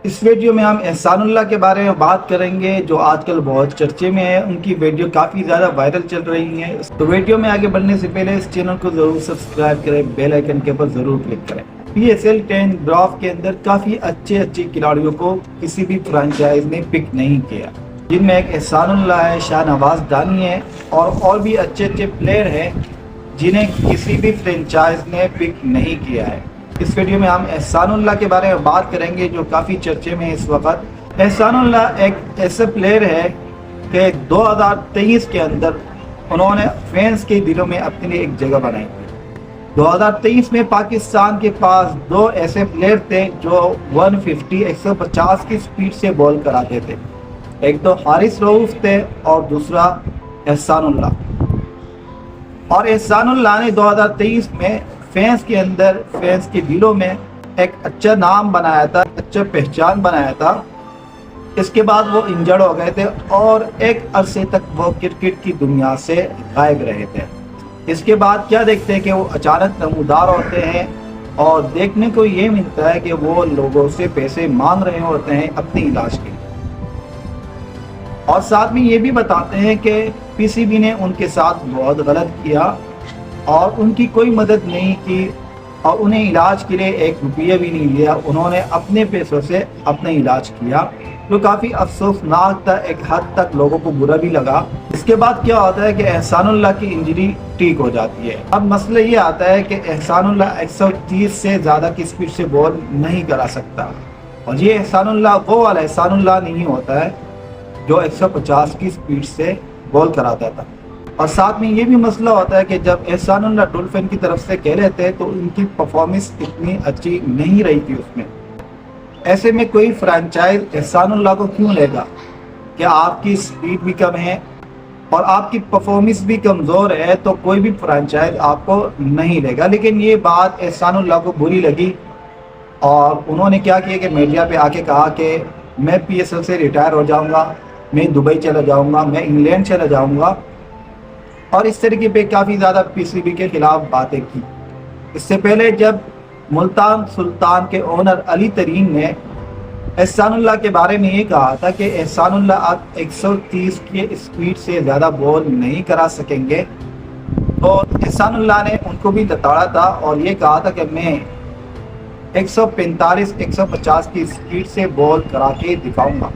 اس video میں ہم احسان اللہ کے بارے میں بات کریں گے جو آج کل بہت چرچے میں ہے. ان کی ویڈیو کافی زیادہ وائرل چل رہی ہیں. تو ویڈیو میں آگے بڑھنے سے پہلے اس چینل کو ضرور سبسکرائب کریں, بیل آئیکن کے اوپر ضرور کلک کریں. PSL 10 ڈرافٹ کے اندر کافی اچھے کھلاڑیوں کو کسی بھی فرانچائز نے پک نہیں کیا, جن میں ایک احسان اللہ ہے, شاہنواز دانی ہے اور بھی اچھے پلیئر ہیں جنہیں کسی بھی فرانچائز نے پک نہیں کیا ہے. اس ویڈیو میں ہم احسان اللہ کے بارے میں بات کریں گے جو کافی چرچے میں اس وقت. احسان اللہ ایک ایسا پلیئر ہے کہ 2023 کے اندر انہوں نے فینس کے دلوں میں اپنے لیے ایک جگہ بنائی تھی. 2023 میں پاکستان کے پاس دو ایسے پلیئر تھے جو 150 کی سپیڈ سے بال کراتے تھے. ایک تو حارث رؤوف تھے اور دوسرا احسان اللہ. اور احسان اللہ نے 2023 میں فینس کے اندر, فینس کے دلوں میں ایک اچھا نام بنایا تھا, اچھا پہچان بنایا تھا. اس کے بعد وہ انجرڈ ہو گئے تھے اور ایک عرصے تک وہ کرکٹ کی دنیا سے غائب رہے تھے. اس کے بعد کیا دیکھتے ہیں کہ وہ اچانک نمودار ہوتے ہیں اور دیکھنے کو یہ ملتا ہے کہ وہ لوگوں سے پیسے مانگ رہے ہوتے ہیں اپنے علاج کے لیے. اور ساتھ میں یہ بھی بتاتے ہیں کہ PCB نے ان کے ساتھ بہت غلط کیا اور ان کی کوئی مدد نہیں کی اور انہیں علاج کے لیے 1 روپیہ بھی نہیں دیا. انہوں نے اپنے پیسوں سے اپنا علاج کیا جو کافی افسوسناک تھا. ایک حد تک لوگوں کو برا بھی لگا. اس کے بعد کیا ہوتا ہے کہ احسان اللہ کی انجری ٹھیک ہو جاتی ہے. اب مسئلہ یہ آتا ہے کہ احسان اللہ 130 سے زیادہ کی سپیڈ سے بال نہیں کرا سکتا, اور یہ احسان اللہ وہ والا احسان اللہ نہیں ہوتا ہے جو 150 کی سپیڈ سے بال کراتا تھا. اور ساتھ میں یہ بھی مسئلہ ہوتا ہے کہ جب احسان اللہ ڈولفن کی طرف سے کہہ رہے تھے تو ان کی پرفارمنس اتنی اچھی نہیں رہی تھی اس میں. ایسے میں کوئی فرانچائز احسان اللہ کو کیوں لے گا کہ آپ کی سپیڈ بھی کم ہے اور آپ کی پرفارمنس بھی کمزور ہے, تو کوئی بھی فرانچائز آپ کو نہیں لے گا. لیکن یہ بات احسان اللہ کو بری لگی اور انہوں نے کیا کیا کہ میڈیا پہ آ کے کہا کہ میں PSL سے ریٹائر ہو جاؤں گا, میں دبئی چلا جاؤں گا, میں انگلینڈ چلا جاؤں گا. اور اس طریقے پہ کافی زیادہ PCB کے خلاف باتیں کی. اس سے پہلے جب ملتان سلطان کے اونر علی ترین نے احسان اللہ کے بارے میں یہ کہا تھا کہ احسان اللہ آپ 130 کی سپیڈ سے زیادہ بال نہیں کرا سکیں گے, تو احسان اللہ نے ان کو بھی لتاڑا تھا اور یہ کہا تھا کہ میں 145-150 کی سپیڈ سے بال کرا کے دکھاؤں گا,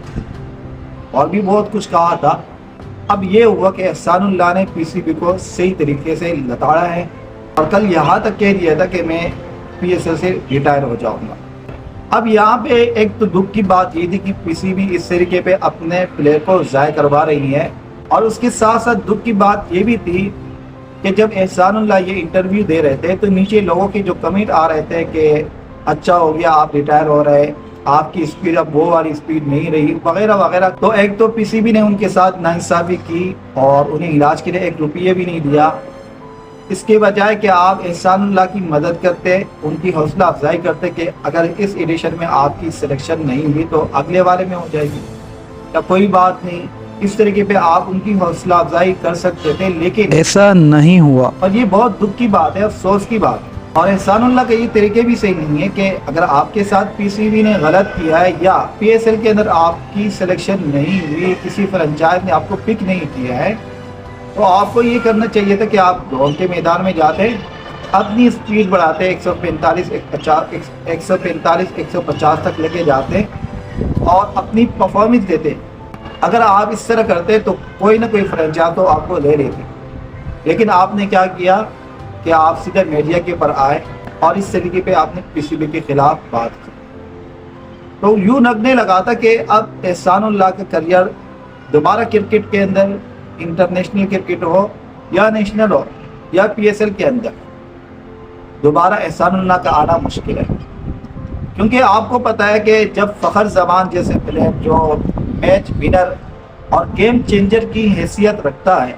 اور بھی بہت کچھ کہا تھا. اب یہ ہوا کہ احسان اللہ نے PCB کو صحیح طریقے سے لتاڑا ہے اور کل یہاں تک کہہ دیا تھا کہ میں PSL سے ریٹائر ہو جاؤں گا. اب یہاں پہ ایک تو دکھ کی بات یہ تھی کہ PCB اس طریقے پہ اپنے پلیئر کو ضائع کروا رہی ہے, اور اس کے ساتھ ساتھ دکھ کی بات یہ بھی تھی کہ جب احسان اللہ یہ انٹرویو دے رہے تھے تو نیچے لوگوں کے جو کمنٹ آ رہے تھے کہ اچھا ہو گیا آپ ریٹائر ہو رہے, آپ کی سپیڈ اب وہ والی سپیڈ نہیں رہی وغیرہ وغیرہ. تو ایک تو PCB نے ان کے ساتھ ناانصافی کی اور انہیں علاج کے لیے 1 روپیہ بھی نہیں دیا. اس کے بجائے کہ آپ احسان اللہ کی مدد کرتے, ان کی حوصلہ افزائی کرتے کہ اگر اس ایڈیشن میں آپ کی سلیکشن نہیں ہوئی تو اگلے والے میں ہو جائے گی, یا کوئی بات نہیں, اس طریقے پہ آپ ان کی حوصلہ افزائی کر سکتے تھے, لیکن ایسا نہیں ہوا. اور یہ بہت دکھ کی بات ہے, افسوس کی بات ہے. اور احسان اللہ کے یہ طریقے بھی صحیح نہیں ہے کہ اگر آپ کے ساتھ PCB نے غلط کیا ہے یا PSL کے اندر آپ کی سلیکشن نہیں ہوئی, کسی فرانچائز نے آپ کو پک نہیں کیا ہے, تو آپ کو یہ کرنا چاہیے تھا کہ آپ دوڑ کے میدان میں جاتے, اپنی سپیڈ بڑھاتے, 145-150 تک لے کے جاتے اور اپنی پرفارمنس دیتے. اگر آپ اس طرح کرتے تو کوئی نہ کوئی فرانچائز تو آپ کو لے لیتے. لیکن آپ نے کیا کیا کہ آپ سیدھے میڈیا کے پر آئے اور اس طریقے پہ آپ نے PCB کے خلاف بات کی. تو یوں لگنے لگا تھا کہ اب احسان اللہ کا کریئر دوبارہ کرکٹ کے اندر, انٹرنیشنل کرکٹ ہو یا نیشنل ہو یا PSL کے اندر, دوبارہ احسان اللہ کا آنا مشکل ہے. کیونکہ آپ کو پتہ ہے کہ جب فخر زمان جیسے پلیئر جو میچ ونر اور گیم چینجر کی حیثیت رکھتا ہے,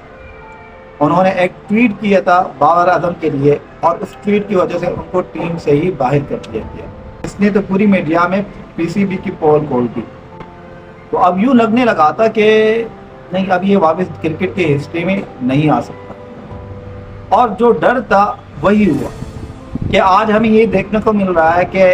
انہوں نے ایک ٹویٹ کیا تھا بابر اعظم کے لیے اور اس ٹویٹ کی وجہ سے ان کو ٹیم سے ہی باہر کر دیا گیا. اس نے تو پوری میڈیا میں PCB کی پول کھول دی. تو اب یوں لگنے لگا تھا کہ نہیں, اب یہ واپس کرکٹ کے ہسٹری میں نہیں آ سکتا. اور جو ڈر تھا وہی ہوا کہ آج ہمیں یہ دیکھنے کو مل رہا ہے کہ